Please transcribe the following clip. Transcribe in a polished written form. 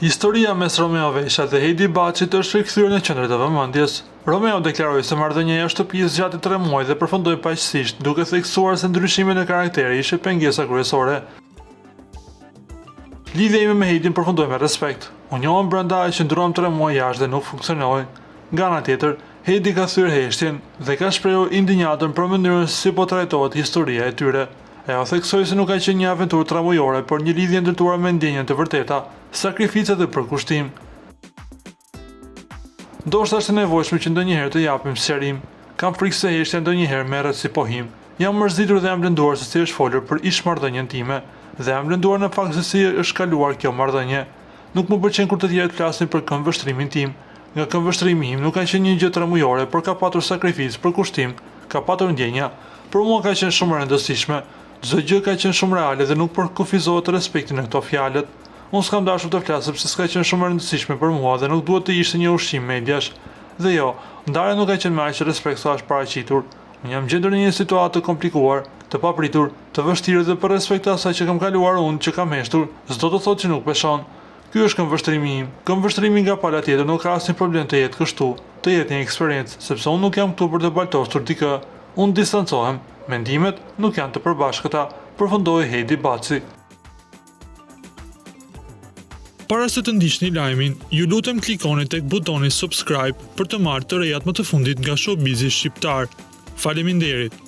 Historia mes Romeo Vesha dhe Heidi Baçit është rikthyer në qendër të vëmendjes. Romeo deklaroi se marrëdhënia është shtëpisë gjatë 3 muajve dhe përfundoi paqësisht, duke theksuar se ndryshimet në karakter ishte pengesa kryesore. Lidhja ime me Heidin përfundoi me respekt. U njohëm brenda e qëndruam 3 muaj jashtë dhe nuk funksionoi. Nga ana tjetër, Heidi ka thyer heshtjen dhe ka shprehur indignaton për mënyrën si po trajtohet historia e tyre. Ajo theksoi se nuk ka qenë një aventurë tramujore, por një lidhje ndërtuar me ndjenjën të vërteta, sakrificat dhe përkushtim. Ndoshta është e nevojshme që ndonjëherë të japim sqarim. Kam frikë se heshtja ndonjëherë merret si pohim. Jam mërzitur dhe jam lënduar se si është folur për ish-marrëdhënien time dhe jam lënduar në fakt se si është kaluar kjo marrëdhënie. Nuk më pëlqen kur të tjerët flasin për këmbvështrimin tim. Nga këmbvështrimi im nuk ka qenë një gjë tramujore, por ka patur sakrificë, përkushtim, ka patur ndjenja. Për mua ka qenë shumë e rëndësishme. Çdo gjë ka qenë shumë reale dhe nuk përkufizohet respekti në këto fjalët. Unë s'kam dashur të flas sepse s'ka qenë shumë e rëndësishme për mua dhe nuk duhet të ishte një ushqim mediash. Dhe jo, ndarja nuk ka qenë me aq respekt sa është paraqitur. Unë jam gjendur në një situatë të komplikuar, të papritur, të vështirë dhe për respekt të asaj që kam kaluar unë, që kam heshtur, s'do të thotë që nuk peshon. Ky është këmbvështrimi im. Këmbvështrimi nga pala tjetër nuk ka asnjë problem të jetë kështu, të jetë një eksperiencë, sepse unë nuk jam këtu për të baltosur dikë. Unë distancohem. Mendimet nuk janë të përbashkëta, përfundoi Heidi Baçi. Para se të ndiqni lajmin, ju lutem klikoni tek butoni subscribe për të marrë të rejat më të fundit nga showbizi shqiptar. Faleminderit.